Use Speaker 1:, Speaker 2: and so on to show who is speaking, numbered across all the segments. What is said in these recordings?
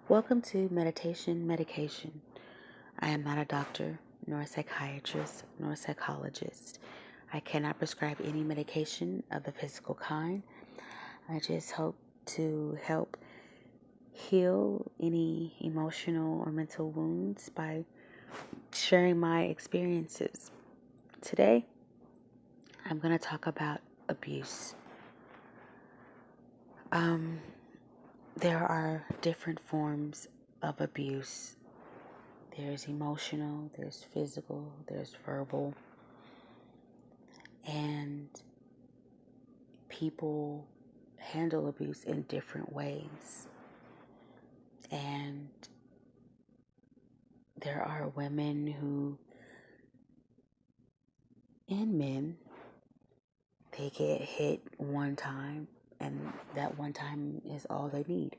Speaker 1: Welcome to Meditation Medication. I am not a doctor, nor a psychiatrist, nor a psychologist. I cannot prescribe any medication of the physical kind. I just hope to help heal any emotional or mental wounds by sharing my experiences. Today, I'm going to talk about abuse. There are different forms of abuse. There's emotional, there's physical, there's verbal, and people handle abuse in different ways. And there are women and men, they get hit one time, and that one time is all they need.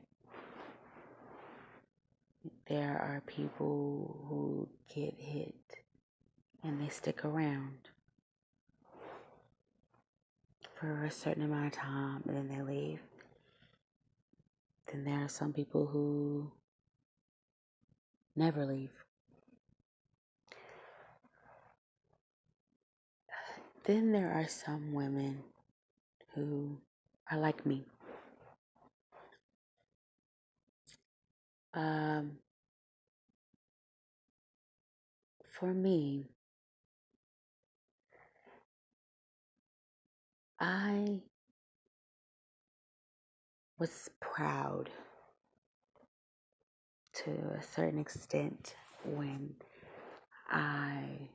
Speaker 1: There are people who get hit and they stick around for a certain amount of time and then they leave. Then there are some people who never leave. Then there are some women who are like me. For me, I was proud to a certain extent when I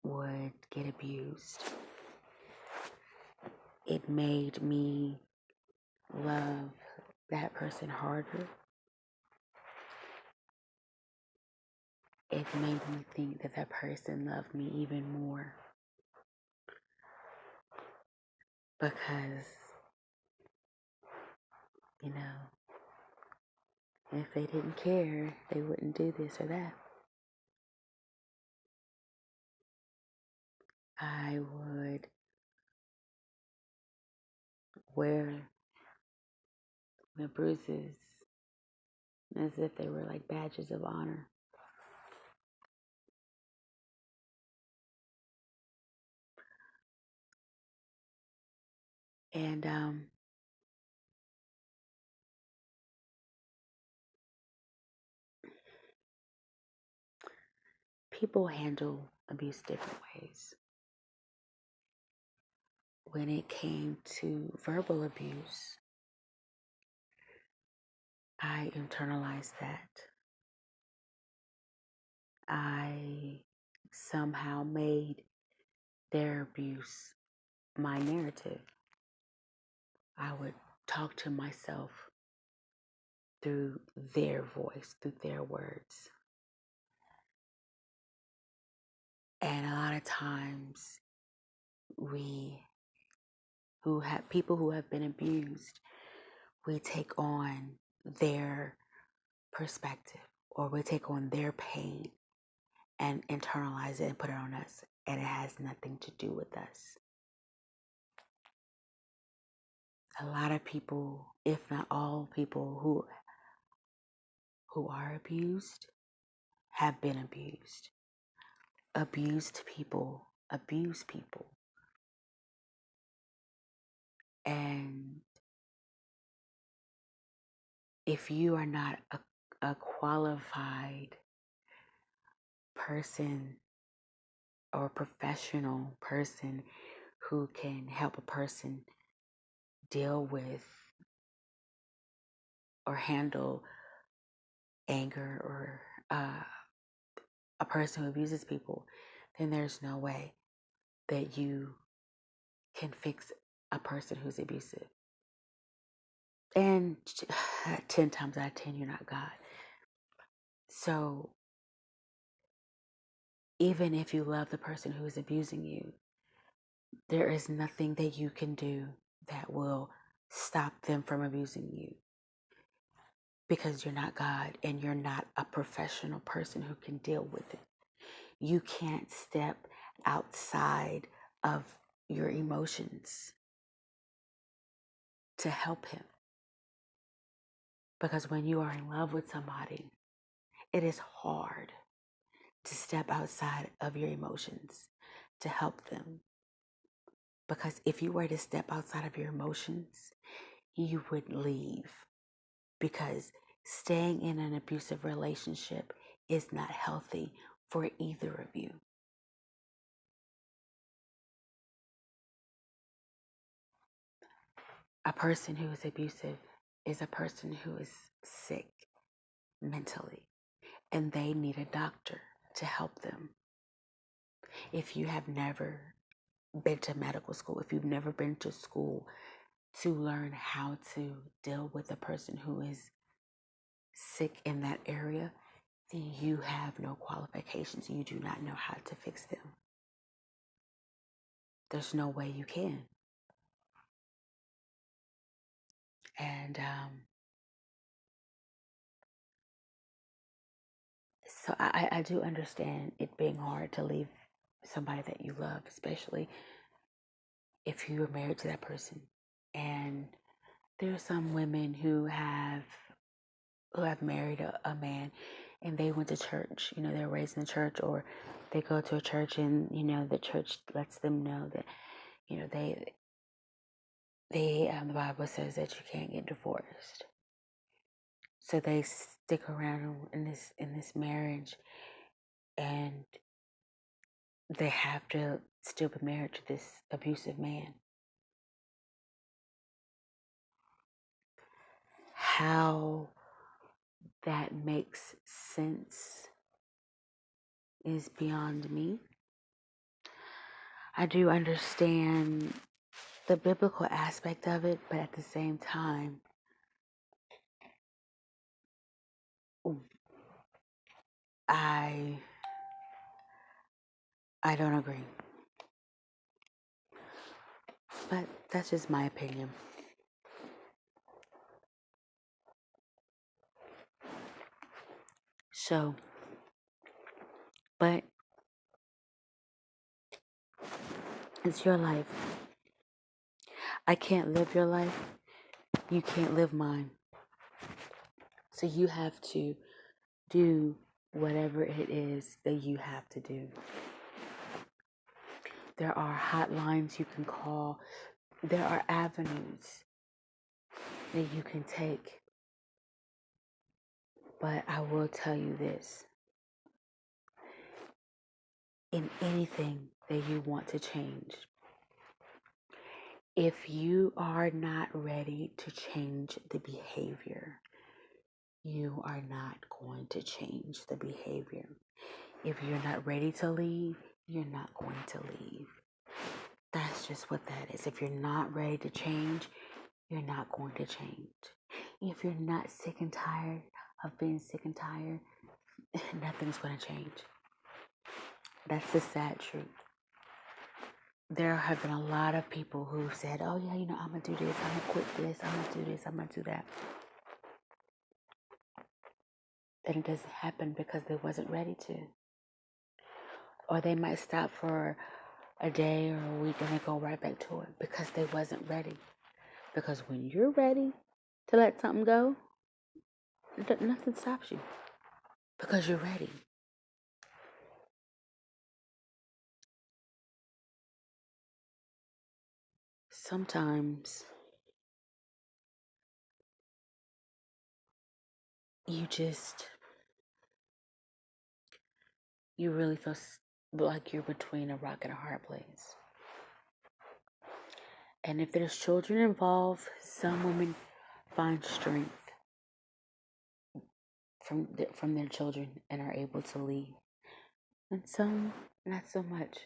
Speaker 1: would get abused. It made me love that person harder. It made me think that that person loved me even more. Because, if they didn't care, they wouldn't do this or that. I would wear the bruises as if they were like badges of honor. And people handle abuse different ways. When it came to verbal abuse, I internalized that. I somehow made their abuse my narrative. I would talk to myself through their voice, through their words. And a lot of times people who have been abused, we take on their perspective or we take on their pain and internalize it and put it on us. And it has nothing to do with us. A lot of people, if not all people who are abused, have been abused. Abused people abuse people. And if you are not a qualified person or a professional person who can help a person deal with or handle anger or a person who abuses people, then there's no way that you can fix a person who's abusive. And 10 times out of 10, you're not God. So even if you love the person who is abusing you, there is nothing that you can do that will stop them from abusing you, because you're not God and you're not a professional person who can deal with it. You can't step outside of your emotions to help him. Because when you are in love with somebody, it is hard to step outside of your emotions to help them. Because if you were to step outside of your emotions, you would leave. Because staying in an abusive relationship is not healthy for either of you. A person who is abusive is a person who is sick mentally, and they need a doctor to help them. If you have never been to medical school, if you've never been to school to learn how to deal with a person who is sick in that area, then you have no qualifications. You do not know how to fix them. There's no way you can. And so I do understand it being hard to leave somebody that you love, especially if you were married to that person. And there are some women who have married a man, and they went to church. They're raised in the church, or they go to a church, and the church lets them know that the Bible says that you can't get divorced. So they stick around in this marriage, and they have to still be married to this abusive man. How that makes sense is beyond me. I do understand the biblical aspect of it, but at the same time, I don't agree. But that's just my opinion. So, but it's your life. I can't live your life. You can't live mine. So you have to do whatever it is that you have to do. There are hotlines you can call. There are avenues that you can take. But I will tell you this. In anything that you want to change, if you are not ready to change the behavior, you are not going to change the behavior. If you're not ready to leave, you're not going to leave. That's just what that is. If you're not ready to change, you're not going to change. If you're not sick and tired of being sick and tired, nothing's going to change. That's the sad truth. There have been a lot of people who said, oh yeah, I'm going to do this, I'm going to quit this, I'm going to do this, I'm going to do that. And it doesn't happen because they wasn't ready to. Or they might stop for a day or a week and they go right back to it because they wasn't ready. Because when you're ready to let something go, nothing stops you because you're ready. Sometimes you really feel like you're between a rock and a hard place. And if there's children involved, some women find strength from their children and are able to leave. And some, not so much.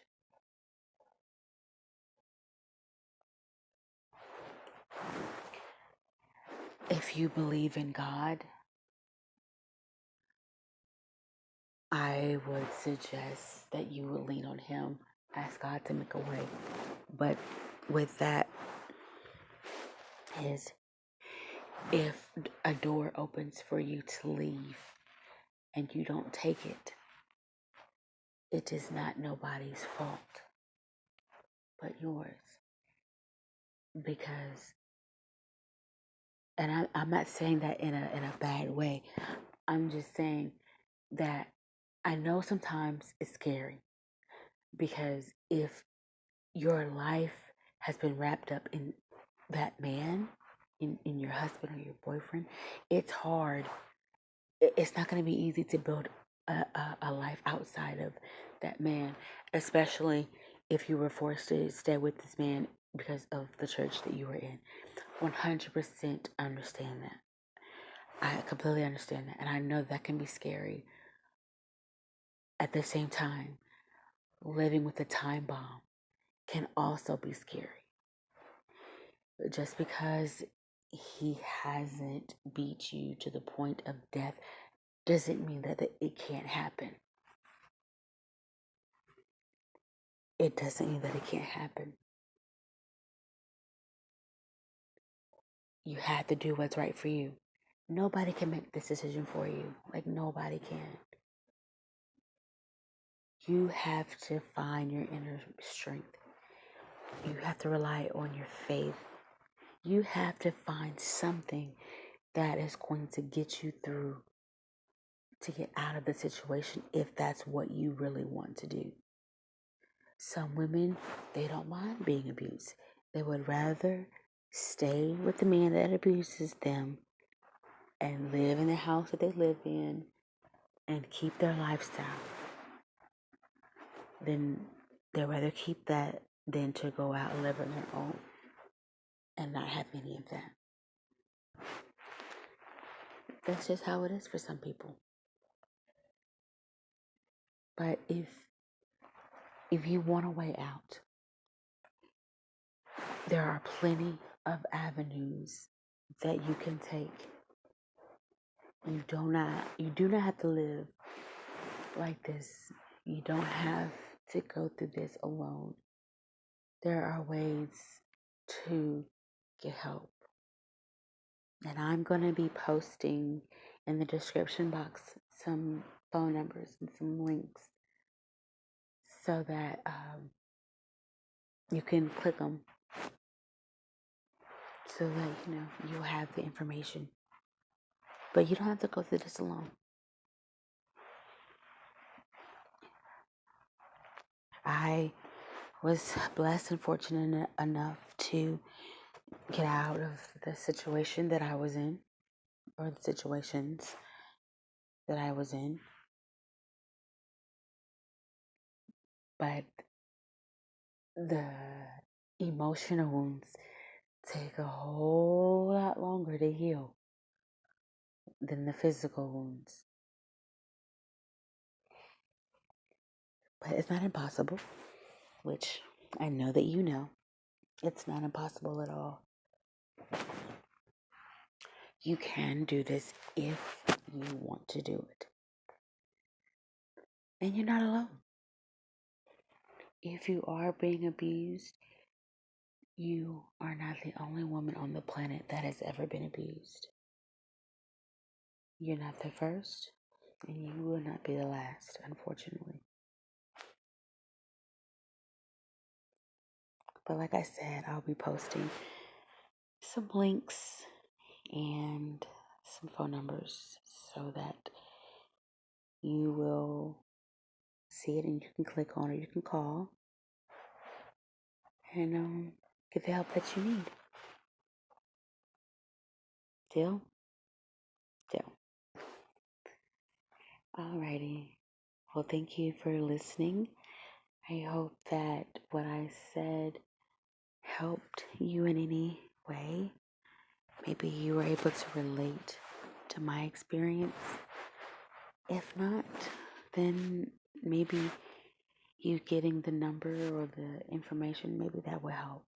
Speaker 1: If you believe in God, I would suggest that you would lean on Him, ask God to make a way. But with that is, if a door opens for you to leave and you don't take it, it is not nobody's fault but yours. Because And I'm not saying that in a bad way. I'm just saying that I know sometimes it's scary because if your life has been wrapped up in that man, in your husband or your boyfriend, it's hard. It's not going to be easy to build a life outside of that man, especially if you were forced to stay with this man because of the church that you were in. 100% understand that. I completely understand that. And I know that can be scary. At the same time, living with a time bomb can also be scary. Just because he hasn't beat you to the point of death doesn't mean that it can't happen. It doesn't mean that it can't happen. You have to do what's right for you. Nobody can make this decision for you. Like, nobody can. You have to find your inner strength. You have to rely on your faith. You have to find something that is going to get you through, to get out of the situation, if that's what you really want to do. Some women, they don't mind being abused. They would rather stay with the man that abuses them and live in the house that they live in and keep their lifestyle. Then they'd rather keep that than to go out and live on their own and not have any of that. That's just how it is for some people. But if you want a way out, there are plenty of avenues that you can take. You do not have to live like this. You don't have to go through this alone. There are ways to get help. And I'm going to be posting in the description box some phone numbers and some links so that you can click them so that you'll have the information. But you don't have to go through this alone. I was blessed and fortunate enough to get out of the situation that I was in, or the situations that I was in. But the emotional wounds take a whole lot longer to heal than the physical wounds. But it's not impossible, which I know that you know. It's not impossible at all. You can do this if you want to do it. And you're not alone. If you are being abused, you are not the only woman on the planet that has ever been abused. You're not the first, and you will not be the last, unfortunately. But like I said, I'll be posting some links and some phone numbers so that you will see it and you can click on it, you can call and get the help that you need. Deal? Deal. Alrighty. Well, thank you for listening. I hope that what I said helped you in any way. Maybe you were able to relate to my experience. If not, then maybe you getting the number or the information, maybe that will help.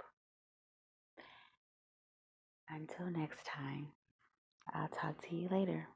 Speaker 1: Until next time, I'll talk to you later.